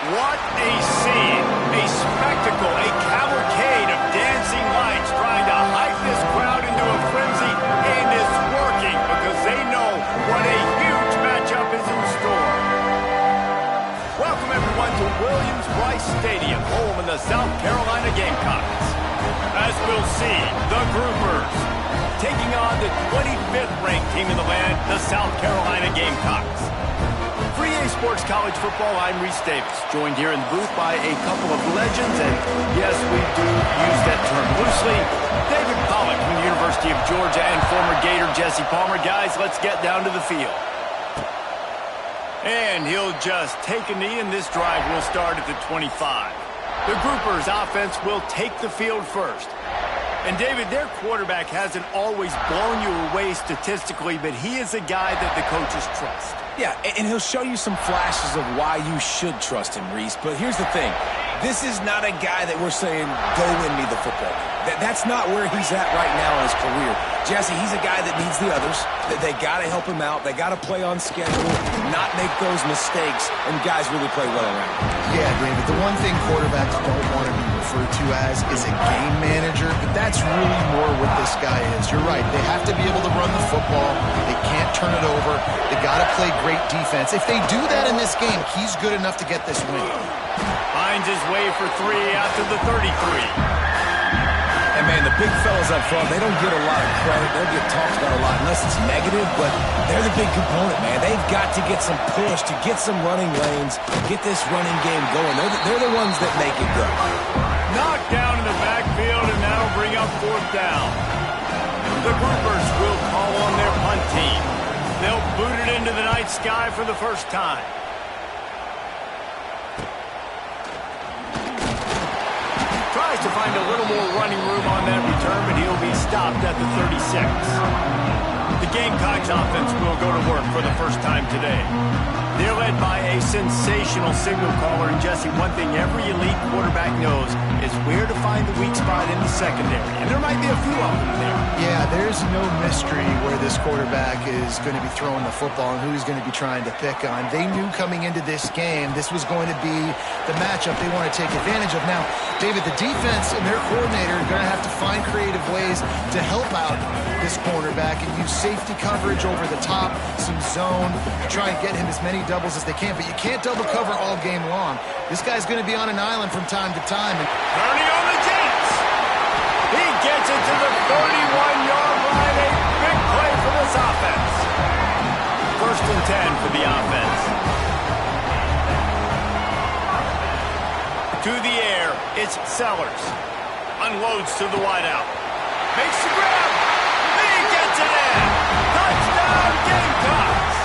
What a scene, a spectacle, a cavalcade of dancing lights trying to hype this crowd into a frenzy, and it's working because they know what a huge matchup is in store. Welcome everyone to Williams-Brice Stadium, home in the South Carolina Gamecocks. As we'll see, the Groupers taking on the 25th ranked team in the land, the South Carolina Gamecocks. For EA Sports College Football, I'm Reese Davis, joined here in the booth by a couple of legends, and yes, we do use that term loosely. David Pollack from the University of Georgia and former Gator Jesse Palmer. Guys, let's get down to the field. And he'll just take a knee, and this drive will start at the 25. The Groupers' offense will take the field first. And David, their quarterback hasn't always blown you away statistically, but he is a guy that the coaches trust. Yeah, and he'll show you some flashes of why you should trust him, Reese. But here's the thing. This is not a guy that we're saying, go win me the football. That's not where he's at right now in his career. Jesse, he's a guy that needs the others. They got to help him out. They got to play on schedule, not make those mistakes, and guys really play well around. Yeah, David, the one thing quarterbacks don't want to be referred to as is a game manager, but that's really more what this guy is. You're right. They have to be able to run the football. They can't turn it over. They got to play great defense. If they do that in this game, he's good enough to get this win. Finds his way for three after the 33. And, man, the big fellas up front, they don't get a lot of credit. They'll get talked about a lot unless it's negative, but they're the big component, man. They've got to get some push, to get some running lanes, get this running game going. They're the ones that make it go. Knocked down in the backfield, and that'll bring up fourth down. The Groupers will call on their punt team. They'll boot it into the night sky for the first time. Tries to find a little more running room on that return, but he'll be stopped at the 36. The Gamecocks offense will go to work for the first time today. They're led by a sensational signal caller, and Jesse, one thing every elite quarterback knows is where to find the weak spot in the secondary, and there might be a few of them there. Yeah, there's no mystery where this quarterback is going to be throwing the football and who he's going to be trying to pick on. They knew coming into this game this was going to be the matchup they want to take advantage of. Now, David, the defense and their coordinator are going to have to find creative ways to help out this cornerback and use safety coverage over the top, some zone, try and get him as many doubles as they can, but you can't double cover all game long. This guy's going to be on an island from time to time. Turning on the Jets. He gets it to the 31-yard line. A big play for this offense. First and 10 for the offense. To the air, it's Sellers. Unloads to the wideout. Makes the grab. He gets it in. Touchdown, Gamecocks.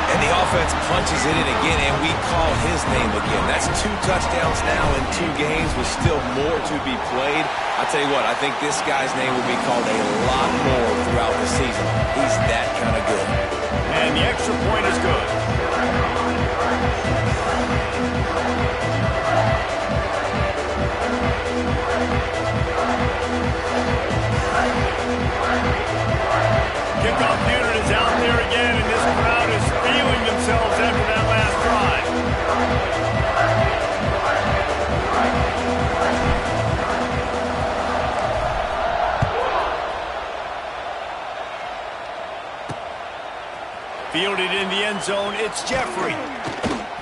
And the offense punches it in again, and we call his name again. That's 2 touchdowns now in 2 games with still more to be played. I tell you what, I think this guy's name will be called a lot more throughout the season. He's that kind of good. And the extra point is good. Kickoff unit is out there again, and this crowd is feeling themselves after that last drive. Fielded in the end zone, it's Jeffrey.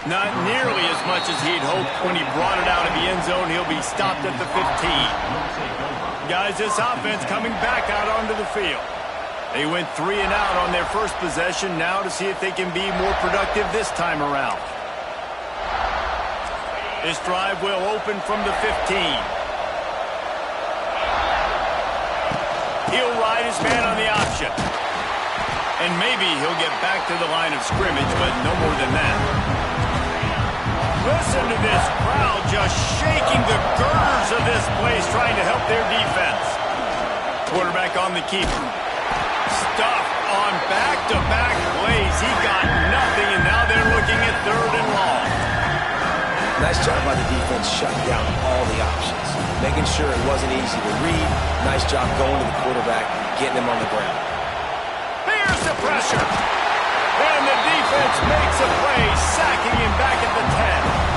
Not nearly as much as he'd hoped when he brought it out of the end zone. He'll be stopped at the 15. Guys, this offense coming back out onto the field. They went 3 and out on their first possession, now to see if they can be more productive this time around. This drive will open from the 15. He'll ride his man on the option. And maybe he'll get back to the line of scrimmage, but no more than that. Listen to this crowd just shaking the girders of this place, trying to help their defense. Quarterback on the keeper. Stuffed on back-to-back plays. He got nothing, and now they're looking at 3rd and long. Nice job by the defense shutting down all the options, making sure it wasn't easy to read. Nice job going to the quarterback, getting him on the ground. Here's the pressure. And the defense makes a play, sacking him back at the 10.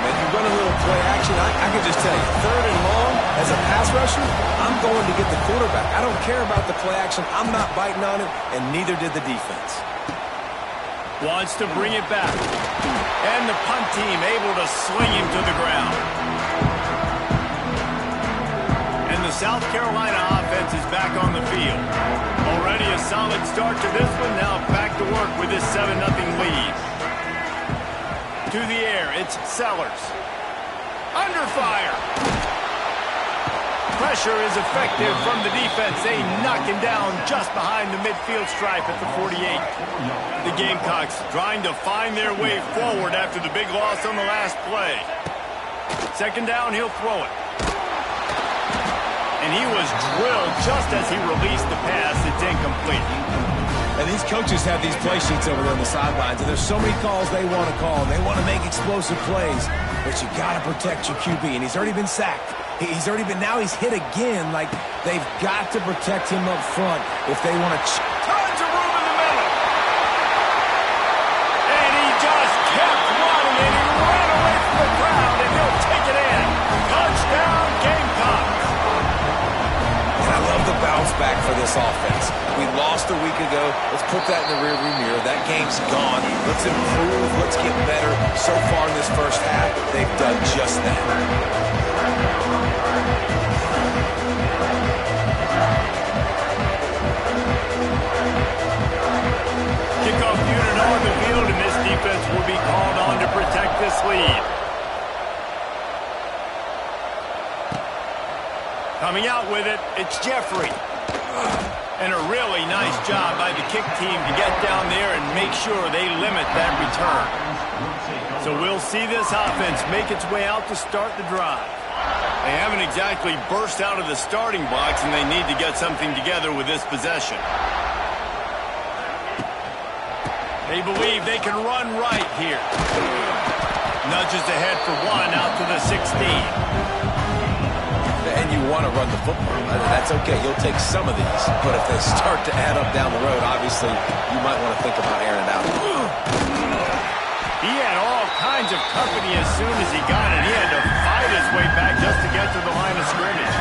man. You run a little play action. I can just tell you, 3rd and long, as a pass rusher, I'm going to get the quarterback. I don't care about the play action. I'm not biting on it, and neither did the defense. Wants to bring it back. And the punt team able to sling him to the ground. And the South Carolina offense is back on the field. Already a solid start to this one. Now back to work with this 7-0 lead. To the air, it's Sellers. Under fire. Pressure is effective from the defense. They knock him down just behind the midfield stripe at the 48. The Gamecocks trying to find their way forward after the big loss on the last play. 2nd down, he'll throw it. And he was drilled just as he released the pass. It's incomplete. And these coaches have these play sheets over there on the sidelines, and there's so many calls they want to call. They want to make explosive plays, but you got to protect your QB, and he's already been sacked. Now he's hit again. Like, they've got to protect him up front if they want to. Tons of room in the middle. And he just kept running, and he ran away from the crowd, and he'll take it in. Touchdown, Gamecocks. I love the bounce back for this offense. We lost a week ago. Let's put that in the rearview mirror. That game's gone. Let's improve. Let's get better. So far in this first half, they've done just that. Kickoff unit on the field, and this defense will be called on to protect this lead. Coming out with it, it's Jeffrey. And a really nice job by the kick team to get down there and make sure they limit that return. So we'll see this offense make its way out to start the drive. They haven't exactly burst out of the starting blocks, and they need to get something together with this possession. They believe they can run right here. Nudges ahead for 1 out to the 16. And you want to run the football. That's okay. You'll take some of these. But if they start to add up down the road, obviously, you might want to think about airing it out. He had all kinds of company as soon as he got it. He had to fight his way back just to get to the line of scrimmage.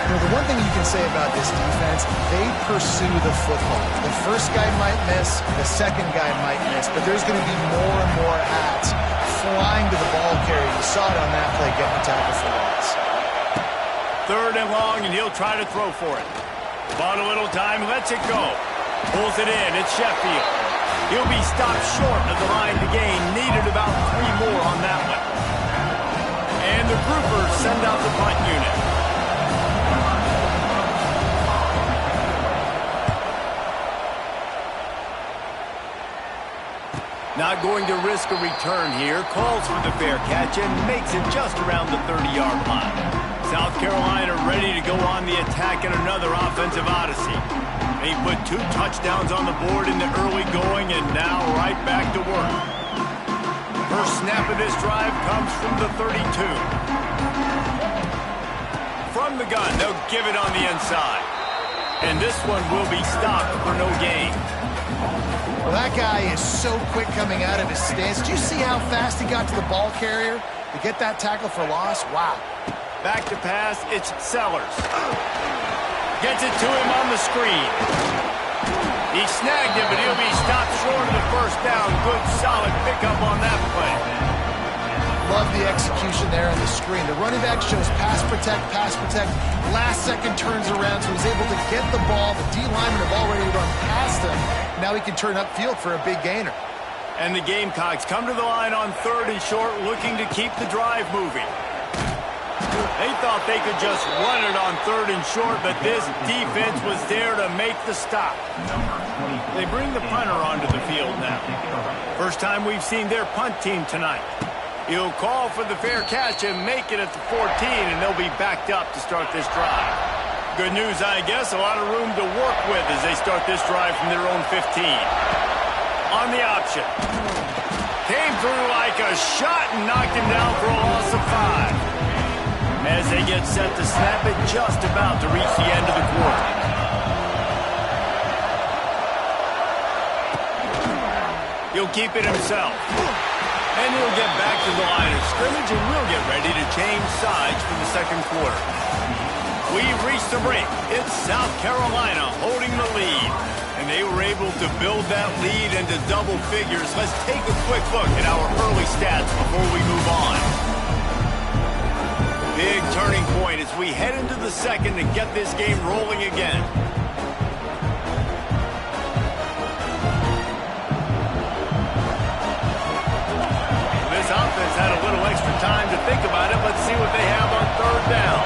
You know, the one thing you can say about this defense, they pursue the football. The first guy might miss, the second guy might miss, but there's going to be more and more hats flying to the ball carrier. You saw it on that play, getting the tackle for loss. 3rd and long, and he'll try to throw for it. Bought a little time, lets it go. Pulls it in, it's Sheffield. He'll be stopped short of the line to gain. Needed about 3 more on that one. And the groupers send out the punt unit. Not going to risk a return here. Calls for the fair catch and makes it just around the 30-yard line. South Carolina ready to go on the attack in another offensive odyssey. They put 2 touchdowns on the board in the early going, and now right back to work. First snap of this drive comes from the 32. From the gun, they'll give it on the inside. And this one will be stopped for no gain. Well, that guy is so quick coming out of his stance. Did you see how fast he got to the ball carrier to get that tackle for loss? Wow. Back to pass, it's Sellers. Gets it to him on the screen. He snagged it, but he'll be stopped short of the first down. Good, solid pickup on that play. Love the execution there on the screen. The running back shows pass protect. Last second turns around, so he's able to get the ball. The D linemen have already run past him. Now he can turn upfield for a big gainer. And the Gamecocks come to the line on 3rd and short, looking to keep the drive moving. They thought they could just run it on 3rd and short, but this defense was there to make the stop. They bring the punter onto the field now. First time we've seen their punt team tonight. He'll call for the fair catch and make it at the 14, and they'll be backed up to start this drive. Good news, I guess, a lot of room to work with as they start this drive from their own 15. On the option. Came through like a shot and knocked him down for a loss of 5. As they get set to snap it, just about to reach the end of the quarter. He'll keep it himself. And he'll get back to the line of scrimmage, and we'll get ready to change sides for the second quarter. We've reached the break. It's South Carolina holding the lead. And they were able to build that lead into double figures. Let's take a quick look at our early stats before we move on. Big turning point as we head into the second and get this game rolling again. This offense had a little extra time to think about it. Let's see what they have on third down.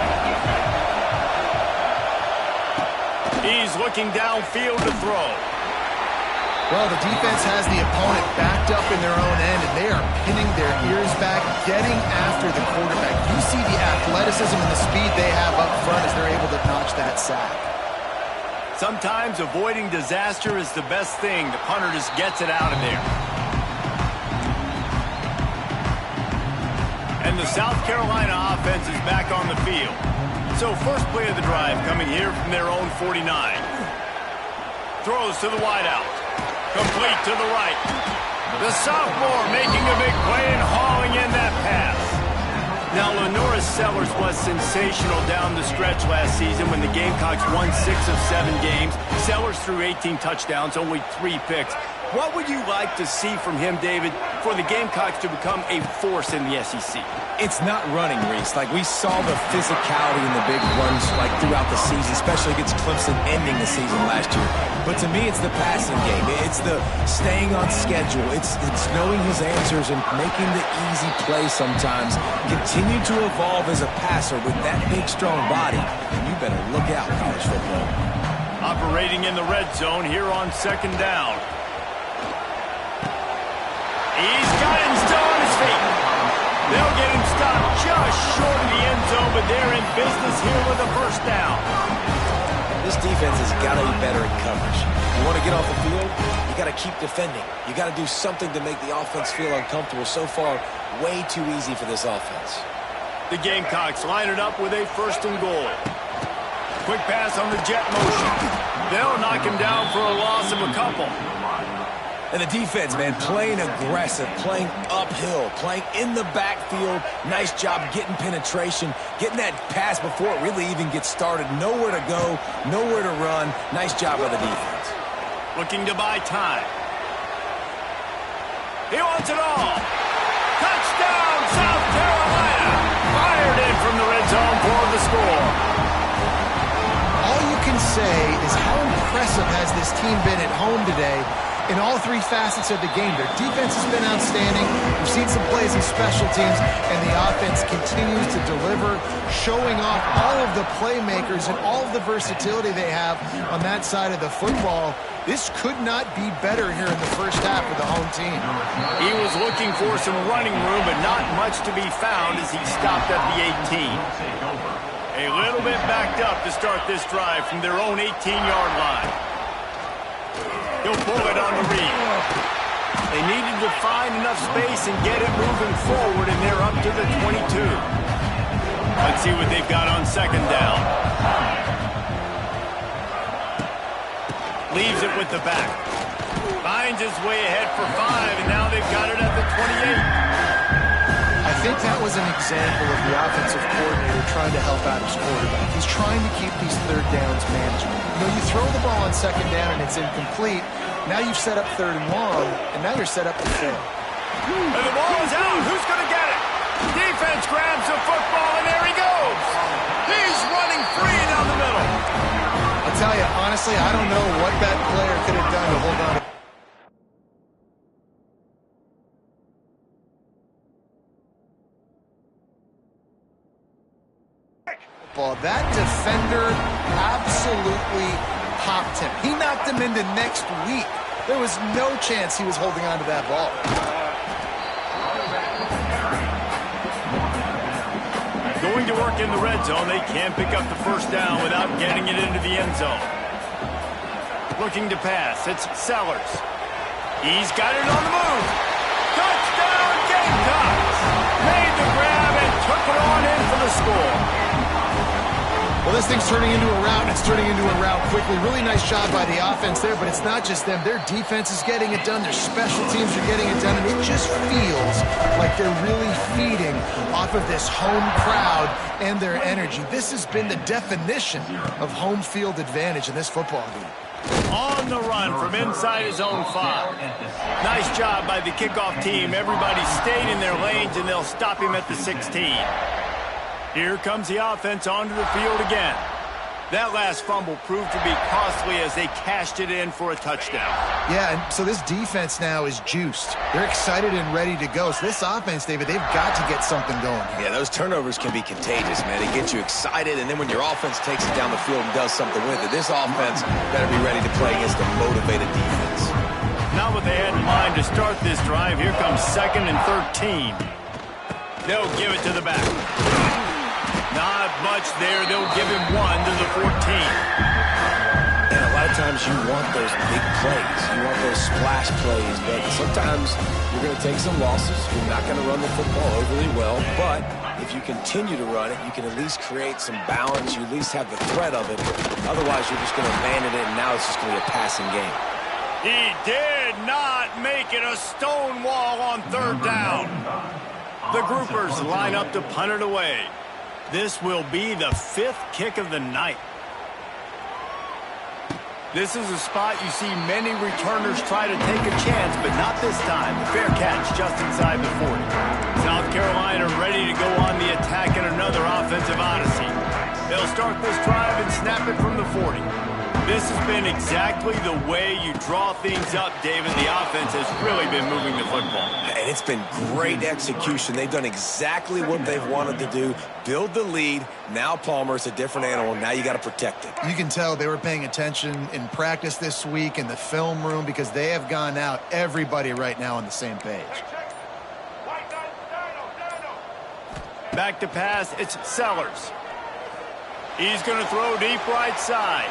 He's looking downfield to throw. Well, the defense has the opponent backed up in their own end, and they are pinning their ears back, getting after the quarterback. You see the athleticism and the speed they have up front as they're able to notch that sack. Sometimes avoiding disaster is the best thing. The punter just gets it out of there. And the South Carolina offense is back on the field. So first play of the drive coming here from their own 49. Throws to the wideout. Complete to the right. The sophomore making a big play and hauling in that pass. Now, Lenora Sellers was sensational down the stretch last season when the Gamecocks won 6 of 7 games. Sellers threw 18 touchdowns, only 3 picks. What would you like to see from him, David, for the Gamecocks to become a force in the SEC? It's not running, Reese. Like, we saw the physicality in the big runs, like, throughout the season, especially against Clemson ending the season last year. But to me, it's the passing game. It's the staying on schedule. It's knowing his answers and making the easy play sometimes. Continue to evolve as a passer with that big, strong body. And you better look out, college football. Operating in the red zone here on second down. He's got him still on his feet. They'll get him stopped just short of the end zone, but they're in business here with a first down. This defense has got to be better in coverage. You want to get off the field, you got to keep defending. You got to do something to make the offense feel uncomfortable. So far, way too easy for this offense. The Gamecocks line it up with a first and goal. Quick pass on the jet motion. They'll knock him down for a loss of a couple. And the defense, man, playing aggressive, playing uphill, playing in the backfield. Nice job getting penetration, getting that pass before it really even gets started. Nowhere to go, nowhere to run. Nice job by the defense. Looking to buy time. He wants it all. Touchdown, South Carolina. Fired in from the red zone for the score. All you can say is how impressive has this team been at home today in all 3 facets of the game. Their defense has been outstanding. We've seen some plays in special teams, and the offense continues to deliver, showing off all of the playmakers and all of the versatility they have on that side of the football. This could not be better here in the first half for the home team. He was looking for some running room, but not much to be found as he stopped at the 18. A little bit backed up to start this drive from their own 18-yard line. He'll pull it on the read. They needed to find enough space and get it moving forward, and they're up to the 22. Let's see what they've got on second down. Leaves it with the back. Finds his way ahead for 5, and now they've got it at the 28. I think that was an example of the offensive coordinator trying to help out his quarterback. He's trying to keep these third downs manageable. You know, you throw the ball on second down and it's incomplete. Now you've set up third and long, and now you're set up to fail. And the ball is out. Who's going to get it? Defense grabs the football, and there he goes. He's running free down the middle. I'll tell you, honestly, I don't know what that player could have done to hold on to. That defender absolutely popped him. He knocked him into next week. There was no chance he was holding on to that ball. Going to work in the red zone. They can't pick up the first down without getting it into the end zone. Looking to pass. It's Sellers. He's got it on the move. Touchdown, Gamecocks! Made the grab and took it on in for the score. Well, this thing's turning into a rout, and it's turning into a rout quickly. Really nice job by the offense there, but it's not just them. Their defense is getting it done. Their special teams are getting it done, and it just feels like they're really feeding off of this home crowd and their energy. This has been the definition of home field advantage in this football game. On the run from inside his own 5. Nice job by the kickoff team. Everybody stayed in their lanes, and they'll stop him at the 16. Here comes the offense onto the field again. That last fumble proved to be costly as they cashed it in for a touchdown. Yeah, and so this defense now is juiced. They're excited and ready to go. So this offense, David, they've got to get something going. Yeah, those turnovers can be contagious, man. They get you excited, and then when your offense takes it down the field and does something with it, this offense better be ready to play against a motivated defense. Not what they had in mind to start this drive. Here comes 2nd and 13. They'll give it to the back. Not much there. They'll give him 1 to the 14. And a lot of times you want those big plays. You want those splash plays. But sometimes you're going to take some losses. You're not going to run the football overly well. But if you continue to run it, you can at least create some balance. You at least have the threat of it. Otherwise, you're just going to abandon it, and now it's just going to be a passing game. He did not make it a stone wall on 3rd down. The groupers line up to punt it away. This will be the 5th kick of the night. This is a spot you see many returners try to take a chance, but not this time. The fair catch just inside the 40. South Carolina ready to go on the attack in another offensive odyssey. They'll start this drive and snap it from the 40. This has been exactly the way you draw things up, David. The offense has really been moving the football. And it's been great execution. They've done exactly what they've wanted to do. Build the lead. Now Palmer's a different animal. Now you got to protect it. You can tell they were paying attention in practice this week in the film room because they have gone out, everybody right now on the same page. Back to pass, it's Sellers. He's going to throw deep right side.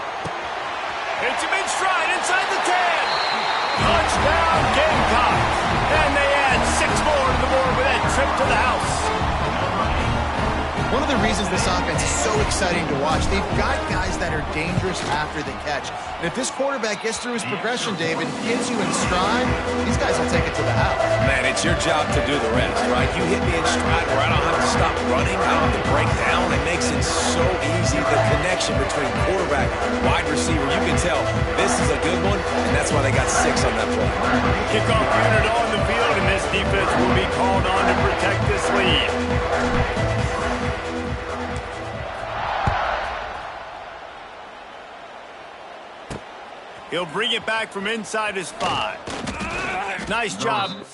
Hits him in stride inside the 10. Touchdown, Gamecocks. And they add 6 more to the board with that trip to the house. One of the reasons this offense is so exciting to watch, they've got guys that are dangerous after the catch. And if this quarterback gets through his progression, David, gets you in stride, these guys will take it to the house. Man, it's your job to do the rest, right? You hit me in stride where I don't have to stop running. I don't have to break down. It makes it so easy. The connection between quarterback, wide receiver, you can tell this is a good one, and that's why they got 6 on that play. Kickoff unit on the field, and this defense will be called on to protect this lead. He'll bring it back from inside his 5. Nice job.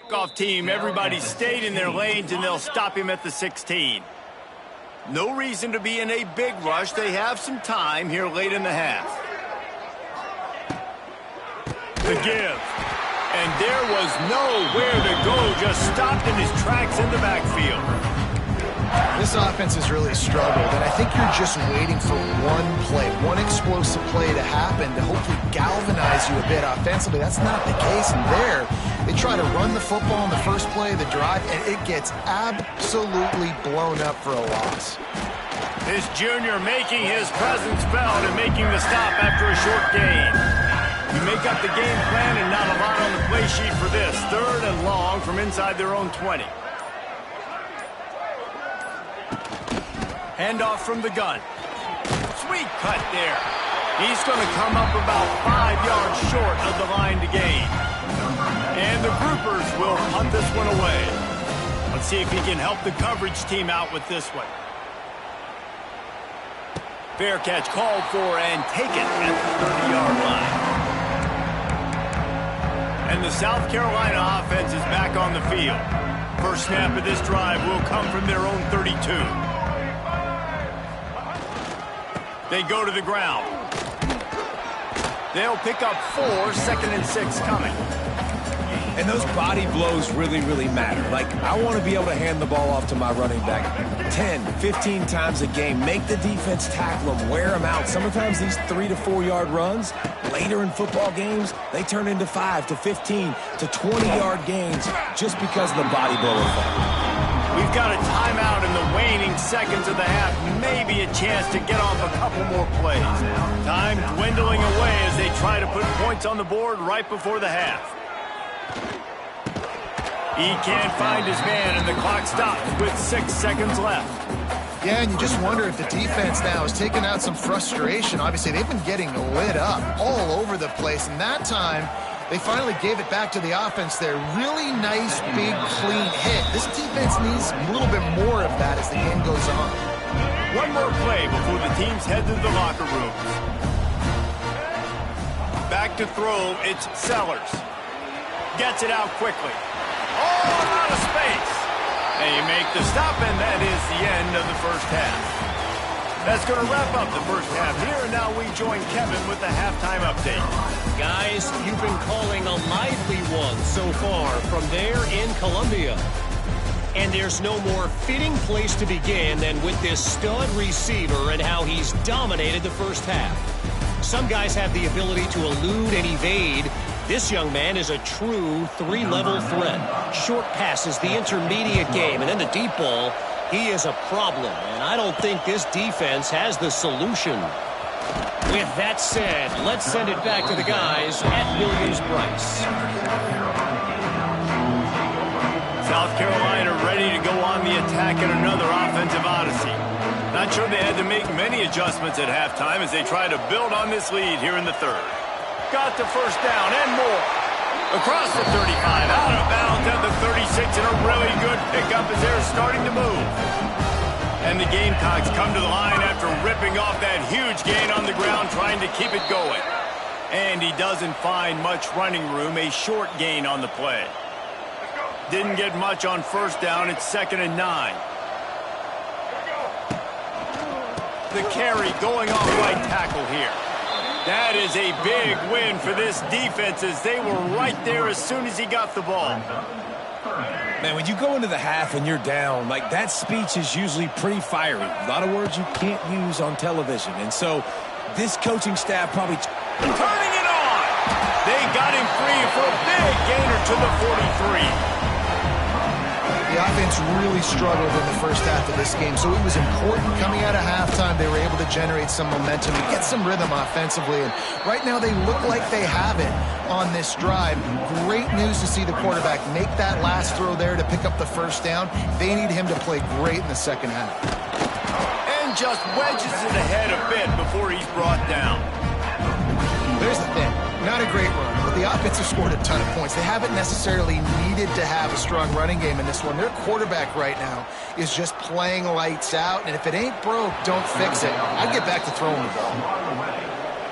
Kickoff team, everybody stayed in their lanes, and they'll stop him at the 16. No reason to be in a big rush. They have some time here late in the half. The give. And there was nowhere to go, just stopped in his tracks in the backfield. This offense has really struggled, and I think you're just waiting for one play, one explosive play to happen to hopefully galvanize you a bit offensively. That's not the case, and there they try to run the football in the first play of the drive, and it gets absolutely blown up for a loss. This junior making his presence felt and making the stop after a short gain. You make up the game plan and not a lot on the play sheet for this. 3rd and long from inside their own 20. Handoff from the gun. Sweet cut there. He's going to come up about 5 yards short of the line to gain. And the groupers will punt this one away. Let's see if he can help the coverage team out with this one. Fair catch called for and taken at the 30-yard line. And the South Carolina offense is back on the field. First snap of this drive will come from their own 32. They go to the ground. They'll pick up 4, 2nd and 6 coming. And those body blows really, really matter. Like, I want to be able to hand the ball off to my running back 10, 15 times a game. Make the defense tackle them, wear them out. Sometimes these 3 to 4 yard runs, later in football games, they turn into 5 to 15 to 20 yard gains just because of the body blow effect. We've got a timeout in the waning seconds of the half. Maybe a chance to get off a couple more plays. Time dwindling away as they try to put points on the board right before the half. He can't find his man, and the clock stops with 6 seconds left. Yeah, and you just wonder if the defense now is taking out some frustration. Obviously, they've been getting lit up all over the place, and that time they finally gave it back to the offense there. Really nice, big, clean hit. This defense needs a little bit more of that as the game goes on. One more play before the teams head to the locker rooms. Back to throw, it's Sellers. Gets it out quickly. Oh, out of space. They make the stop, and that is the end of the first half. That's going to wrap up the first half here, and now we join Kevin with the halftime update. Guys, you've been calling a lively one so far from there in Columbia. And there's no more fitting place to begin than with this stud receiver and how he's dominated the first half. Some guys have the ability to elude and evade. This young man is a true 3-level threat. Short passes, the intermediate game, and then the deep ball. He is a problem, and I don't think this defense has the solution. With that said, let's send it back to the guys at Williams-Brice. South Carolina ready to go on the attack in another offensive odyssey. Not sure they had to make many adjustments at halftime as they try to build on this lead here in the third. Got the first down and more. Across the 35, out of bounds at the 36, and a really good pickup as they're starting to move. And the Gamecocks come to the line after ripping off that huge gain on the ground, trying to keep it going. And he doesn't find much running room, a short gain on the play. Didn't get much on first down, it's 2nd and 9. The carry going off right tackle here. That is a big win for this defense as they were right there as soon as he got the ball. Man, when you go into the half and you're down, like, that speech is usually pretty fiery. A lot of words you can't use on television. And so this coaching staff probably turning it on. They got him free for a big gainer to the 43. The offense really struggled in the first half of this game, so it was important coming out of halftime. They were able to generate some momentum and get some rhythm offensively, and right now they look like they have it on this drive. Great news to see the quarterback make that last throw there to pick up the first down. They need him to play great in the second half. And just wedges it ahead a bit before he's brought down. There's the thing. Not a great run, but the offense has scored a ton of points. They haven't necessarily needed to have a strong running game in this one. Their quarterback right now is just playing lights out, and if it ain't broke, don't fix it. I'd get back to throwing the ball.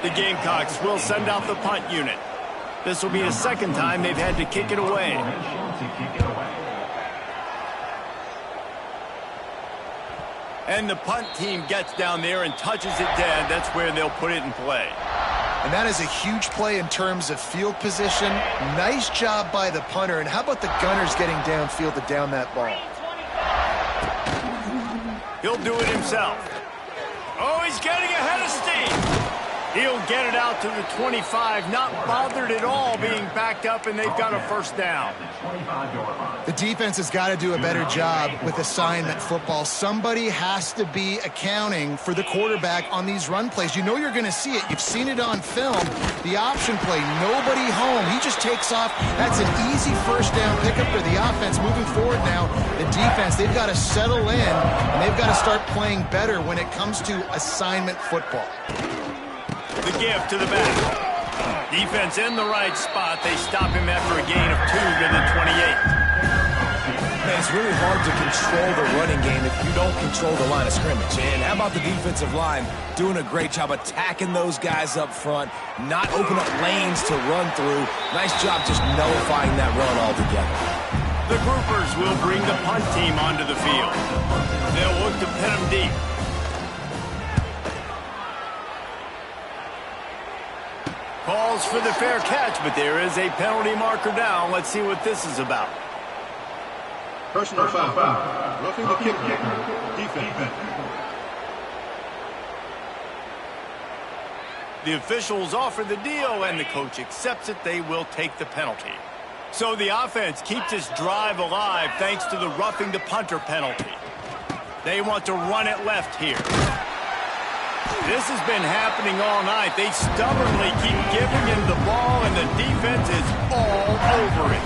The Gamecocks will send out the punt unit. This will be the second time they've had to kick it away. And the punt team gets down there and touches it dead. That's where they'll put it in play. And that is a huge play in terms of field position. Nice job by the punter. And how about the Gunners getting downfield to down that ball? He'll do it himself. Oh, he's getting ahead of steam. He'll get it out to the 25, not bothered at all being backed up, and they've got a first down. The defense has got to do a better job with assignment football. Somebody has to be accounting for the quarterback on these run plays. You know you're going to see it. You've seen it on film. The option play, nobody home. He just takes off. That's an easy first down pickup for the offense. Moving forward now, the defense, they've got to settle in, and they've got to start playing better when it comes to assignment football. The give to the back. Defense in the right spot. They stop him after a gain of 2 to the 28. Man, it's really hard to control the running game if you don't control the line of scrimmage. And how about the defensive line doing a great job attacking those guys up front, not open up lanes to run through. Nice job just nullifying that run altogether. The groupers will bring the punt team onto the field. They'll look to pin them deep. Calls for the fair catch, but there is a penalty marker down. Let's see what this is about. Personal foul. Roughing the kicker. Defense. The officials offer the deal, and the coach accepts it. They will take the penalty. So the offense keeps this drive alive thanks to the roughing the punter penalty. They want to run it left here. This has been happening all night. They stubbornly keep giving him the ball, and the defense is all over it.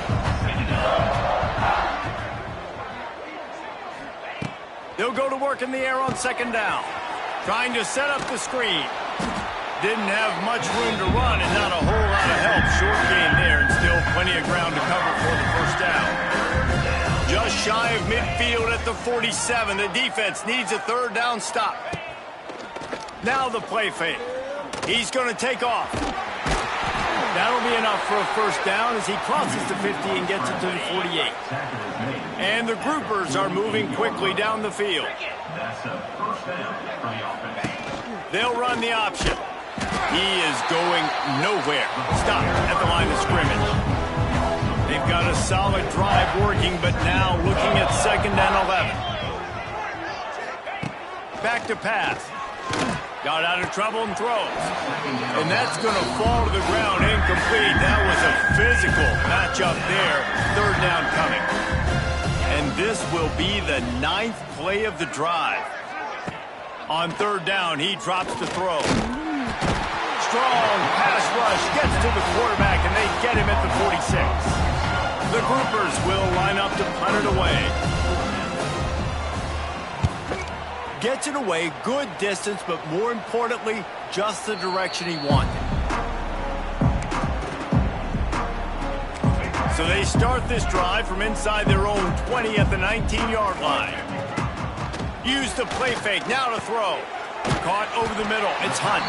They'll go to work in the air on second down. Trying to set up the screen. Didn't have much room to run and not a whole lot of help. Short game there and still plenty of ground to cover for the first down. Just shy of midfield at the 47. The defense needs a third down stop. Now the play fake. He's going to take off. That'll be enough for a first down as he crosses the 50 and gets it to the 48. And the groupers are moving quickly down the field. They'll run the option. He is going nowhere. Stop at the line of scrimmage. They've got a solid drive working, but now looking at second and 11. Back to pass. Got out of trouble and throws. And that's going to fall to the ground incomplete. That was a physical matchup there. Third down coming. And this will be the 9th play of the drive. On third down, he drops the throw. Strong pass rush gets to the quarterback, and they get him at the 46. The groupers will line up to punt it away. Gets it away, good distance, but more importantly, just the direction he wanted. So they start this drive from inside their own 20 at the 19-yard line. Use the play fake, now to throw. Caught over the middle, it's Hunt.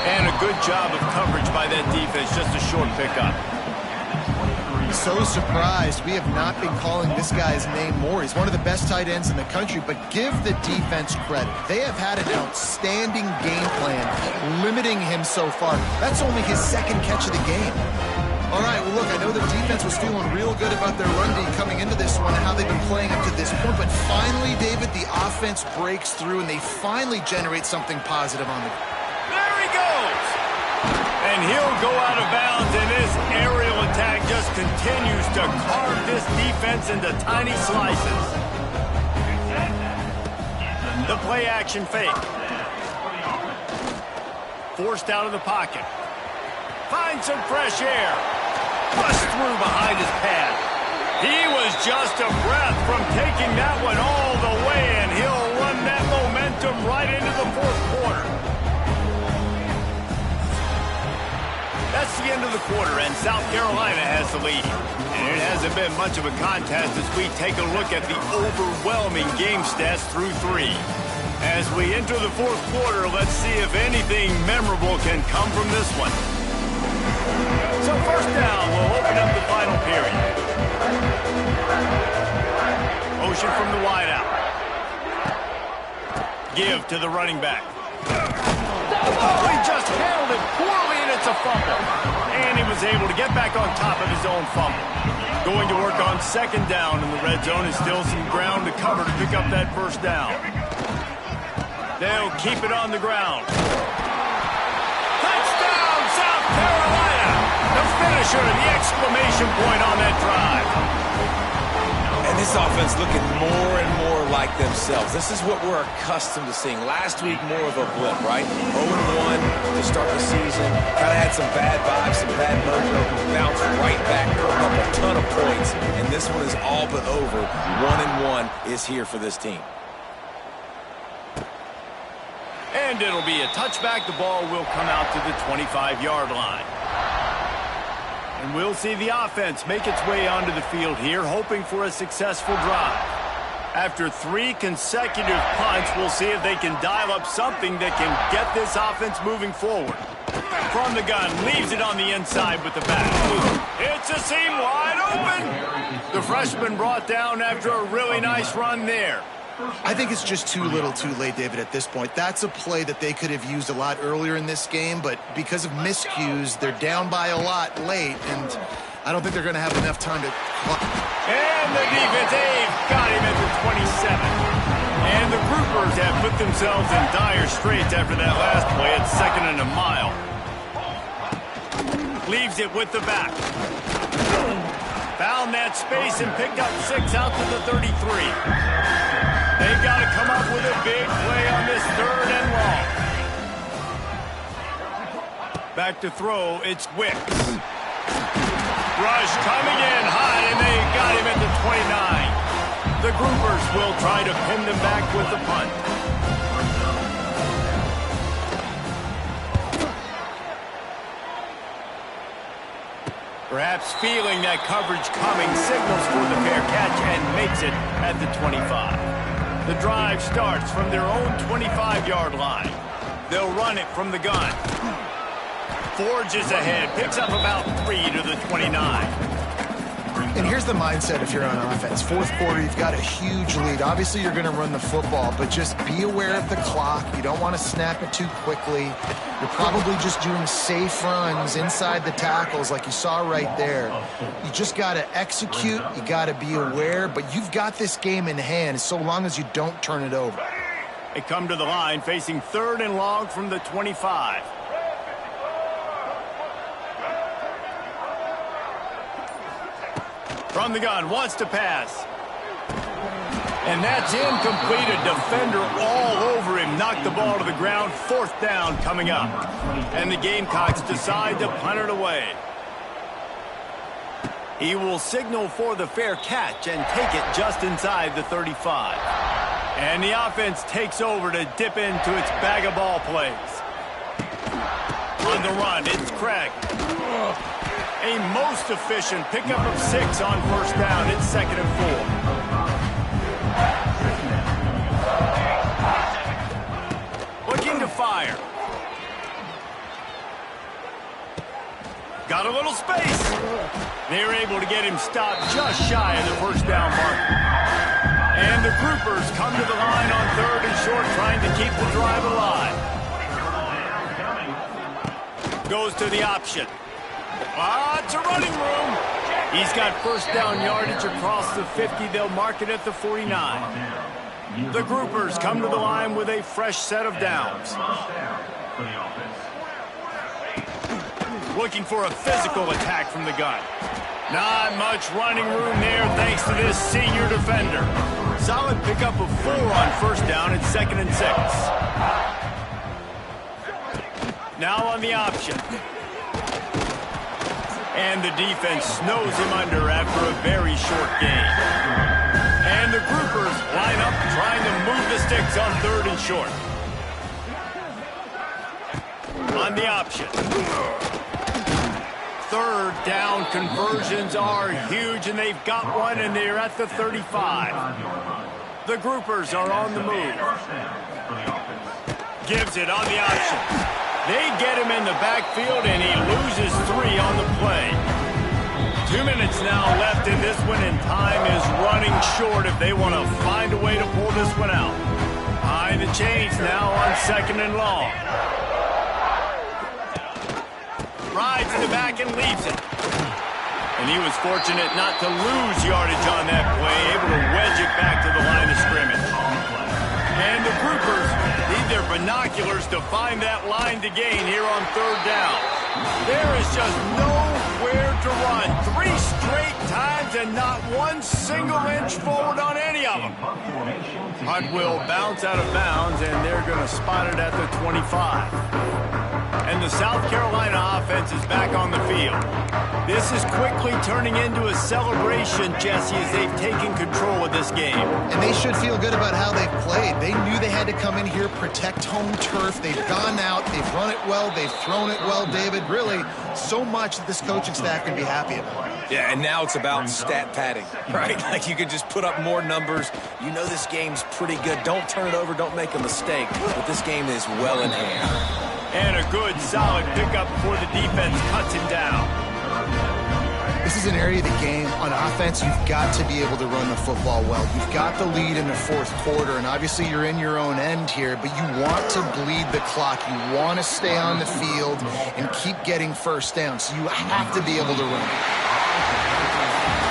And a good job of coverage by that defense, just a short pickup. So surprised we have not been calling this guy's name more. He's one of the best tight ends in the country, but give the defense credit. They have had an outstanding game plan limiting him so far. That's only his second catch of the game. All right, well, look, I know the defense was feeling real good about their run D coming into this one and how they've been playing up to this point, but finally, David, the offense breaks through and they finally generate something positive on the... There he goes! And he'll go out of bounds, and this aerial attack just continues to carve this defense into tiny slices. The play action fake. Forced out of the pocket. Finds some fresh air. Bust through behind his pad. He was just a breath from taking that one all the way, and he'll run that momentum right into the fourth quarter. That's the end of the quarter, and South Carolina has the lead. And it hasn't been much of a contest as we take a look at the overwhelming game stats through 3. As we enter the fourth quarter, let's see if anything memorable can come from this one. So first down will open up the final period. Motion from the wideout. Give to the running back. Oh, he just handled it poorly, and it's a fumble. And he was able to get back on top of his own fumble. Going to work on second down in the red zone, and still some ground to cover to pick up that first down. They'll keep it on the ground. Touchdown, South Carolina! The finisher, the exclamation point on that drive. And this offense looking more and more like themselves. This is what we're accustomed to seeing. Last week, more of a blip, right? 0-1 to start the season. Kind of had some bad vibes, some bad mojo. Bounced right back, putting up a ton of points. And this one is all but over. 1-1 is here for this team. And it'll be a touchback. The ball will come out to the 25-yard line. And we'll see the offense make its way onto the field here, hoping for a successful drive. After 3 consecutive punts, we'll see if they can dial up something that can get this offense moving forward. From the gun, leaves it on the inside with the back. It's a seam wide open. The freshman brought down after a really nice run there. I think it's just too little too late, David, at this point. That's a play that they could have used a lot earlier in this game, but because of miscues, they're down by a lot late, and I don't think they're going to have enough time to... And the defense, they've got him at the 27. And the groupers have put themselves in dire straits after that last play at 2nd and a mile. Leaves it with the back. Found that space and picked up 6 out to the 33. They've got to come up with a big play on this 3rd and long. Back to throw, it's Wicks. Rush coming in high, and they got him at the 29. The groupers will try to pin them back with the punt. Perhaps feeling that coverage coming, signals for the fair catch and makes it at the 25. The drive starts from their own 25-yard line. They'll run it from the gun. Forges ahead, picks up about 3 to the 29. And here's the mindset if you're on offense. 4th quarter, you've got a huge lead. Obviously, you're going to run the football, but just be aware of the clock. You don't want to snap it too quickly. You're probably just doing safe runs inside the tackles like you saw right there. You just got to execute. You got to be aware, but you've got this game in hand so long as you don't turn it over. They come to the line facing 3rd and long from the 25. From the gun, wants to pass. And that's incomplete. A defender all over him. Knocked the ball to the ground. 4th down coming up. And the Gamecocks decide to punt it away. He will signal for the fair catch and take it just inside the 35. And the offense takes over to dip into its bag of ball plays. On the run, it's Craig. A most efficient pickup of 6 on 1st down. It's 2nd and 4. Looking to fire. Got a little space. They're able to get him stopped just shy of the 1st down mark. And the groupers come to the line on 3rd and short, trying to keep the drive alive. Goes to the option. It's a running room. He's got 1st down yardage across the 50. They'll mark it at the 49. The groupers come to the line with a fresh set of downs. Looking for a physical attack from the gun. Not much running room there thanks to this senior defender. Solid pickup of 4 on 1st down. It's 2nd and 6. Now on the option. And the defense snows him under after a very short gain. And the groupers line up trying to move the sticks on 3rd and short. On the option. 3rd down conversions are huge, and they've got one, and they're at the 35. The groupers are on the move. Gives it on the option. They get him in the backfield, and he loses 3 on the play. 2 minutes now left in this one, and time is running short if they want to find a way to pull this one out. Behind the chains now on 2nd and long. Rides in the back and leaves it. And he was fortunate not to lose yardage on that play, able to wedge it back to the line of scrimmage. And the groupers need their binoculars to find that line to gain here on 3rd down. There is just nowhere to run. 3 straight times and not one single inch forward on any of them. Hunt will bounce out of bounds, and they're going to spot it at the 25. And the South Carolina offense is back on the field. This is quickly turning into a celebration, Jesse, as they've taken control of this game. And they should feel good about how they've played. They knew they had to come in here, protect home turf. They've gone out, they've run it well, they've thrown it well, David. Really, so much that this coaching staff can be happy about. Yeah, and now it's about stat padding, right? Like you can just put up more numbers. You know this game's pretty good. Don't turn it over, don't make a mistake. But this game is well in hand. And a good, solid pickup before the defense cuts him down. This is an area of the game. On offense, you've got to be able to run the football well. You've got the lead in the fourth quarter, and obviously you're in your own end here, but you want to bleed the clock. You want to stay on the field and keep getting first down, so you have to be able to run.